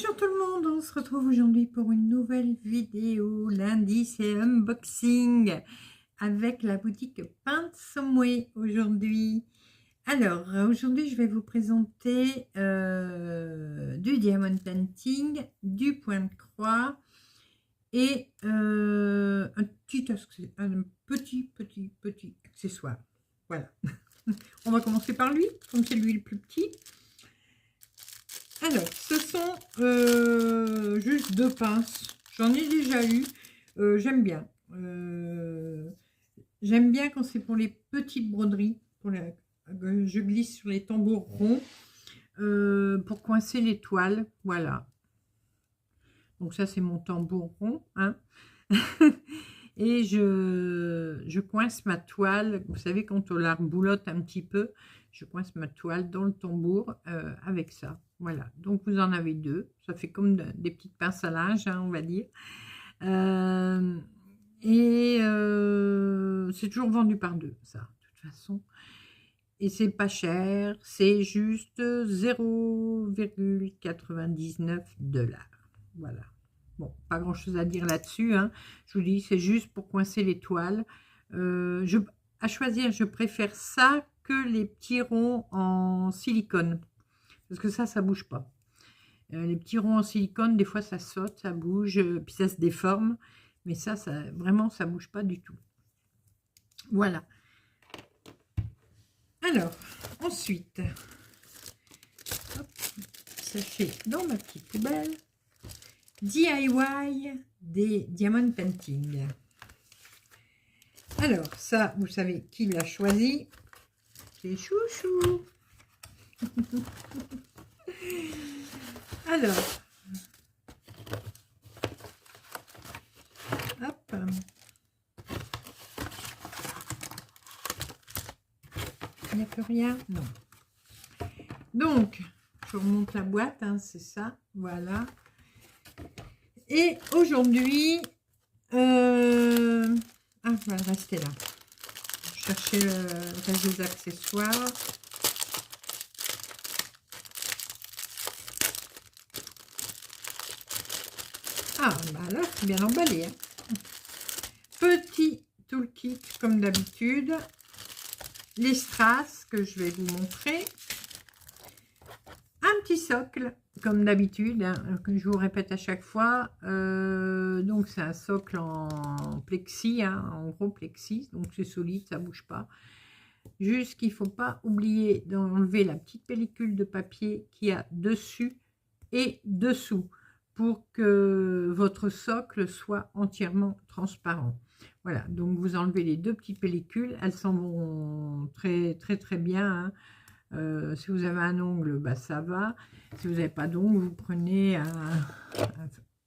Bonjour tout le monde, on se retrouve aujourd'hui pour une nouvelle vidéo. Lundi, c'est unboxing avec la boutique Paint Someway aujourd'hui. Alors, aujourd'hui, je vais vous présenter du diamond painting, du point de croix et un petit accessoire. Voilà. On va commencer par lui, comme c'est lui le plus petit. Alors, ce sont juste deux pinces. J'en ai déjà eu. J'aime bien. J'aime bien quand c'est pour les petites broderies. Je glisse sur les tambours ronds pour coincer les toiles. Voilà. Donc ça, c'est mon tambour rond. Hein. Et je coince ma toile. Vous savez, quand on la reboulotte un petit peu, je coince ma toile dans le tambour avec ça. Voilà, donc vous en avez deux. Ça fait comme des petites pinces à linge, hein, on va dire. C'est toujours vendu par deux, ça, de toute façon. Et c'est pas cher, c'est juste 0,99 $. Voilà. Bon, pas grand chose à dire là-dessus. Hein. Je vous dis, c'est juste pour coincer les toiles. À choisir, je préfère ça que les petits ronds en silicone. Parce que ça bouge pas. Les petits ronds en silicone, des fois, ça saute, ça bouge, puis ça se déforme. Mais ça vraiment, ça bouge pas du tout. Voilà. Alors, ensuite, hop, ça fait dans ma petite poubelle. DIY des diamond painting. Alors, ça, vous savez qui l'a choisi? C'est Chouchou. Alors, hop. Il n'y a plus rien? Non. Donc, je remonte la boîte, hein, c'est ça. Voilà. Et aujourd'hui, je vais le rester là. Chercher le reste des accessoires. Ah, bah là, c'est bien emballé. Hein. Petit toolkit, comme d'habitude. Les strass que je vais vous montrer. Un petit socle, comme d'habitude, hein, que je vous répète à chaque fois. Donc, c'est un socle en plexi, hein, en gros plexi. Donc, c'est solide, ça ne bouge pas. Juste qu'il ne faut pas oublier d'enlever la petite pellicule de papier qu'il y a dessus et dessous, pour que votre socle soit entièrement transparent. Voilà, donc vous enlevez les deux petites pellicules, elles s'en vont très bien. Hein. Si vous avez un ongle, bah ça va. Si vous n'avez pas d'ongle, vous prenez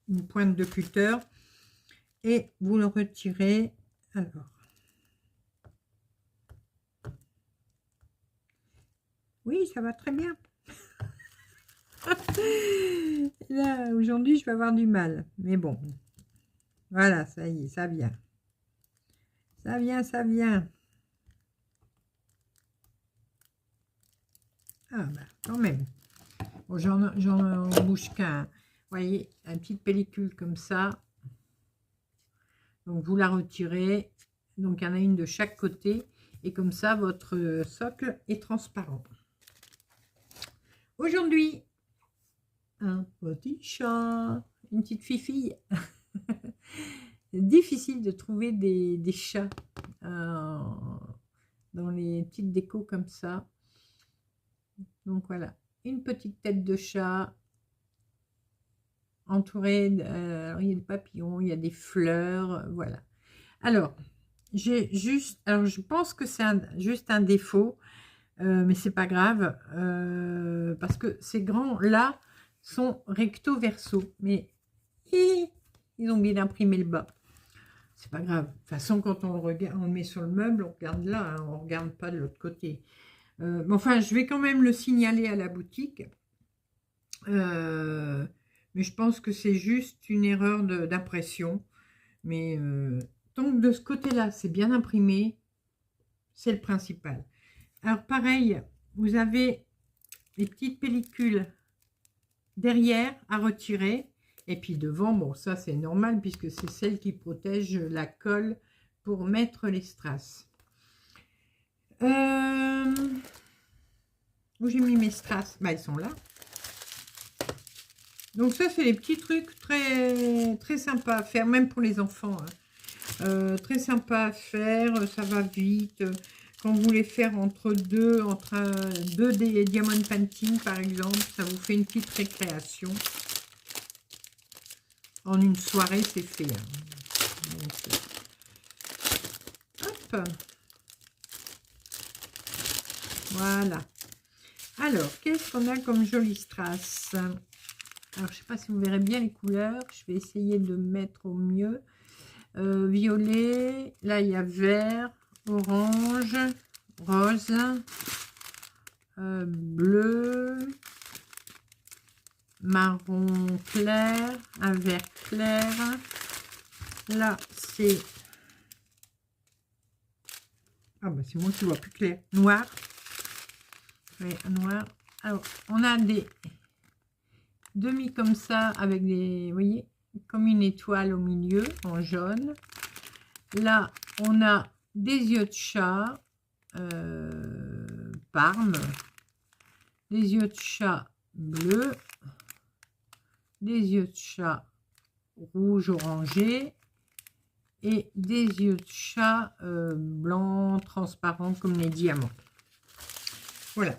une pointe de cutter et vous le retirez. Alors, oui, ça va très bien. Là, aujourd'hui, je vais avoir du mal. Mais bon. Voilà, ça y est, ça vient. Ça vient. Ah, bah, quand même. Bon, j'en bouge qu'un. Vous voyez, une petite pellicule comme ça. Donc, vous la retirez. Donc, il y en a une de chaque côté. Et comme ça, votre socle est transparent. Aujourd'hui, un petit chat, une petite fifille. C'est difficile de trouver des chats dans les petites décos comme ça. Donc voilà, une petite tête de chat entourée il y a des papillons, il y a des fleurs, voilà. Alors, je pense que c'est juste un défaut, mais c'est pas grave, parce que ces grands-là sont recto verso, mais ils ont bien imprimé le bas. C'est pas grave. De toute façon, quand on le regarde, on le met sur le meuble, on regarde là, hein, on ne regarde pas de l'autre côté. Mais enfin, je vais quand même le signaler à la boutique. Mais je pense que c'est juste une erreur d'impression. Mais tant que de ce côté-là, c'est bien imprimé, c'est le principal. Alors pareil, vous avez les petites pellicules derrière à retirer. Et puis devant, bon, ça c'est normal puisque c'est celle qui protège la colle pour mettre les strass. Où j'ai mis mes strass? Bah, ils sont là. Donc ça, c'est les petits trucs très, très sympas à faire, même pour les enfants. Hein. Très sympa à faire, ça va vite. Quand vous voulez faire entre deux des diamond painting, par exemple, ça vous fait une petite récréation. En une soirée, c'est fait. Hein. Donc, hop. Voilà. Alors, qu'est-ce qu'on a comme joli strass? Alors, je ne sais pas si vous verrez bien les couleurs. Je vais essayer de mettre au mieux. Violet. Là, il y a vert, orange, rose, bleu, marron clair, un vert clair. Là, c'est... Ah, bah, c'est moi qui vois plus clair. Noir. Oui, noir. Alors, on a des demi comme ça avec des, vous voyez, comme une étoile au milieu en jaune. Là, on a des yeux de chat, parme, des yeux de chat bleus, des yeux de chat rouge orangé et des yeux de chat blanc transparent comme les diamants. Voilà.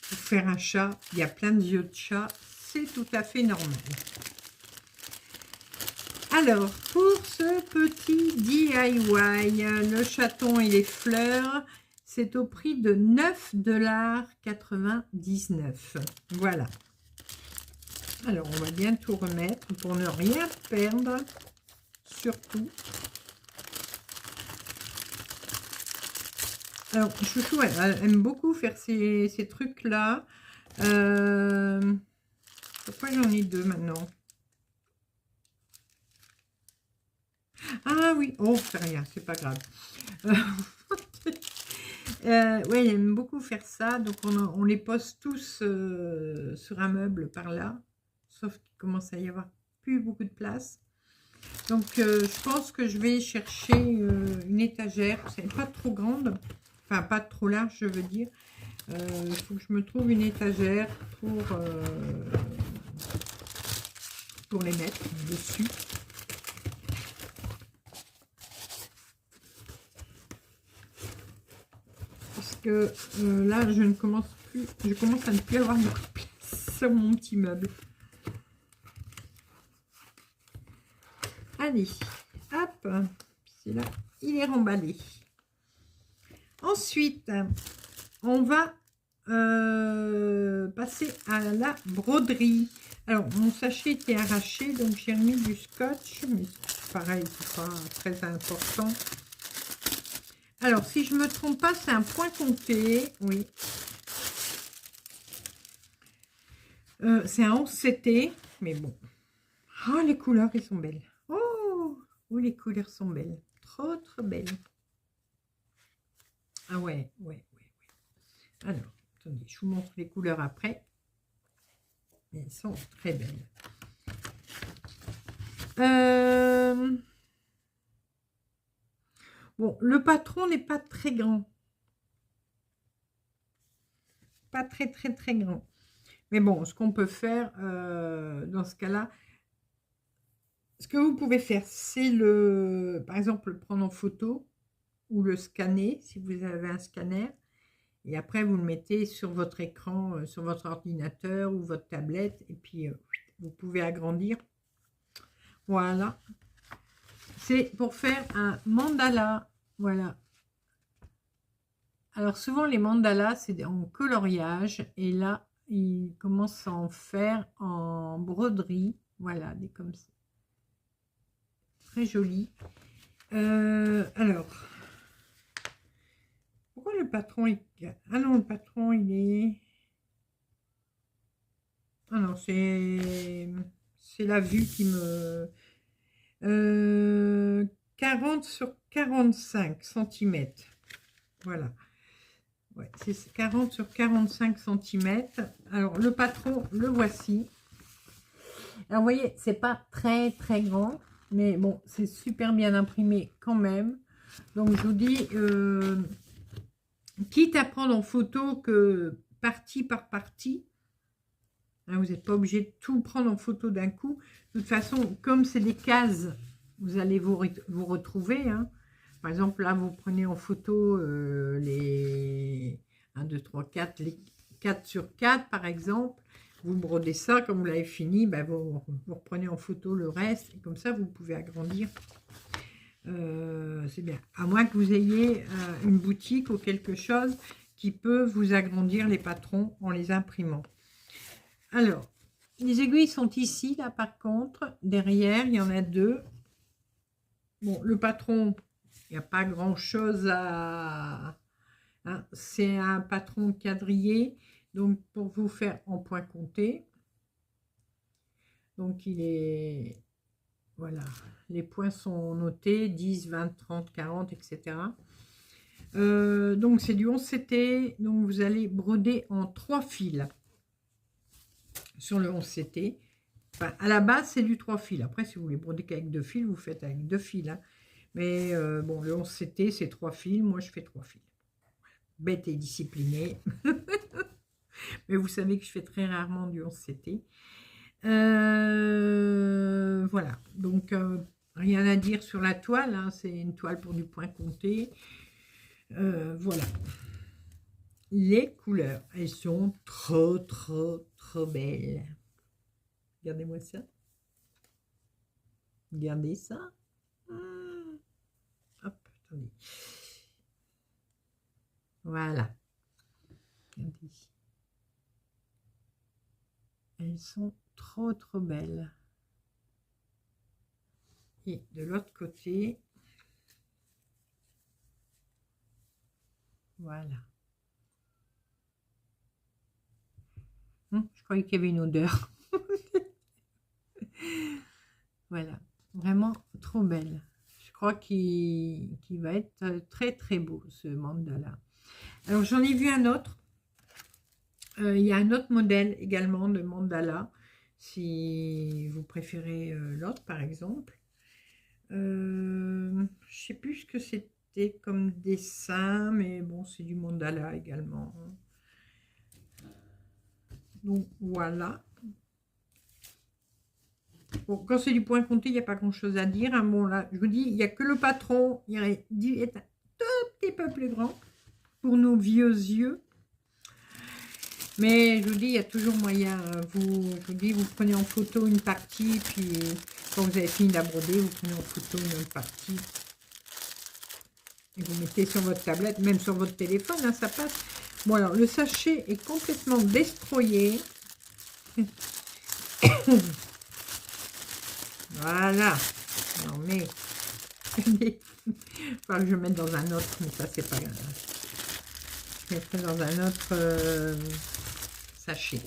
Pour faire un chat, il y a plein de yeux de chat, c'est tout à fait normal. Alors, pour ce petit DIY, le chaton et les fleurs, c'est au prix de 9,99 $. Voilà. Alors, on va bien tout remettre pour ne rien perdre, surtout. Alors, Chouchou, elle aime beaucoup faire ces trucs-là. Pourquoi j'en ai deux maintenant? Ah oui, oh, c'est rien, c'est pas grave. Oui, elle aime beaucoup faire ça. Donc, on les pose tous sur un meuble par là. Sauf qu'il commence à y avoir plus beaucoup de place. Donc, je pense que je vais chercher une étagère. C'est pas trop grande. Enfin, pas trop large, je veux dire. Il faut que je me trouve une étagère pour les mettre dessus. Parce que là, je commence à ne plus avoir beaucoup de place sur mon petit meuble. Allez, hop, c'est là, il est remballé. Ensuite, on va passer à la broderie. Alors, mon sachet était arraché, donc j'ai remis du scotch, mais pareil, c'est pas très important. Alors, si je ne me trompe pas, c'est un point compté, oui. C'est un 11 CT, mais bon. Oh, les couleurs, elles sont belles. Oh, oui, les couleurs sont belles. Trop, trop belles. Ah ouais. Alors, attendez, je vous montre les couleurs après. Elles sont très belles. Bon, le patron n'est pas très grand. Pas très grand. Mais bon, ce qu'on peut faire dans ce cas-là, ce que vous pouvez faire, c'est par exemple, le prendre en photo ou le scanner si vous avez un scanner. Et après, vous le mettez sur votre écran, sur votre ordinateur ou votre tablette. Et puis, vous pouvez agrandir. Voilà. C'est pour faire un mandala. Voilà. Alors, souvent, les mandalas, c'est en coloriage. Et là, ils commencent à en faire en broderie. Voilà, des comme ça. Très joli. Alors, pourquoi le patron est... Ah non, le patron, il est... Ah non, c'est la vue qui me... 40 sur 45 cm. Voilà. Ouais, c'est 40 sur 45 cm. Alors, le patron, le voici. Alors, vous voyez, c'est pas très très grand, mais bon, c'est super bien imprimé quand même. Donc, je vous dis, quitte à prendre en photo que partie par partie, hein, vous n'êtes pas obligé de tout prendre en photo d'un coup. De toute façon, comme c'est des cases, vous allez vous retrouver. Hein. Par exemple, là, vous prenez en photo les 1, 2, 3, 4, les 4 sur 4, par exemple. Vous brodez ça, comme vous l'avez fini, ben vous reprenez en photo le reste. Et comme ça, vous pouvez agrandir. C'est bien. À moins que vous ayez une boutique ou quelque chose qui peut vous agrandir les patrons en les imprimant. Alors, les aiguilles sont ici, là, par contre. Derrière, il y en a 2. Bon, le patron, il n'y a pas grand-chose à... Hein, c'est un patron quadrillé. Donc, pour vous faire en point compté. Donc, il est... Voilà. Les points sont notés. 10, 20, 30, 40, etc. Donc, c'est du 11 CT. Donc, vous allez broder en 3 fils. Sur le 11 CT. Enfin, à la base, c'est du 3 fils. Après, si vous voulez broder qu'avec 2 fils, vous faites avec 2 fils. Hein. Mais bon, le 11 CT, c'est 3 fils. Moi, je fais 3 fils. Bête et disciplinée. Mais vous savez que je fais très rarement du 11 CT. Voilà. Donc, rien à dire sur la toile. Hein. C'est une toile pour du point compté. Voilà. Les couleurs, elles sont trop, trop, trop belles. Regardez-moi ça. Regardez ça. Hop, attendez. Voilà. Regardez ici. Elles sont trop, trop belles. Et de l'autre côté, voilà. Je croyais qu'il y avait une odeur. Voilà, vraiment trop belle. Je crois qu'il va être très très beau ce mandala. Alors j'en ai vu un autre. Il y a un autre modèle également de mandala. Si vous préférez l'autre par exemple. Je ne sais plus ce que c'était comme dessin, mais bon, c'est du mandala également. Donc voilà. Bon, quand c'est du point compté, il n'y a pas grand chose à dire. Hein. Bon, là, je vous dis, il n'y a que le patron. Il aurait dû être un tout petit peu plus grand pour nos vieux yeux. Mais je vous dis, il y a toujours moyen. Je vous dis, vous prenez en photo une partie, puis quand vous avez fini de la broder, vous prenez en photo une autre partie. Et vous mettez sur votre tablette, même sur votre téléphone, hein, ça passe. Bon, alors, le sachet est complètement destroyé. Voilà. Non, mais... il va que je mette dans un autre, mais ça, c'est pas grave. Je mettrai dans un autre sachet.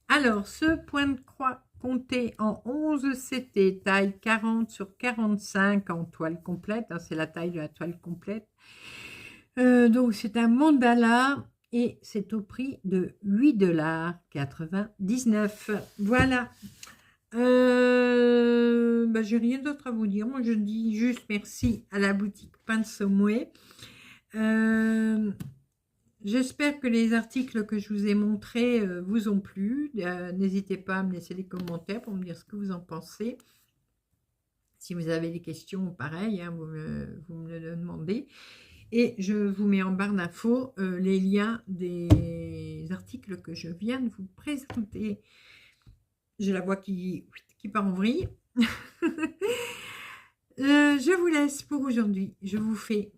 Alors, ce point de croix compté en 11 CT, taille 40 sur 45 en toile complète. Hein, c'est la taille de la toile complète. Donc, c'est un mandala et c'est au prix de 8,99 $. Voilà. J'ai rien d'autre à vous dire. Moi, je dis juste merci à la boutique Pinsomoué. J'espère que les articles que je vous ai montrés vous ont plu. N'hésitez pas à me laisser des commentaires pour me dire ce que vous en pensez. Si vous avez des questions, pareil, hein, vous me le demandez. Et je vous mets en barre d'infos les liens des articles que je viens de vous présenter. J'ai la voix qui part en vrille. Je vous laisse pour aujourd'hui. Je vous fais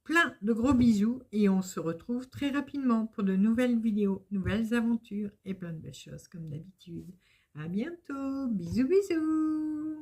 plein de gros bisous et on se retrouve très rapidement pour de nouvelles vidéos, nouvelles aventures et plein de belles choses comme d'habitude. À bientôt. Bisous, bisous.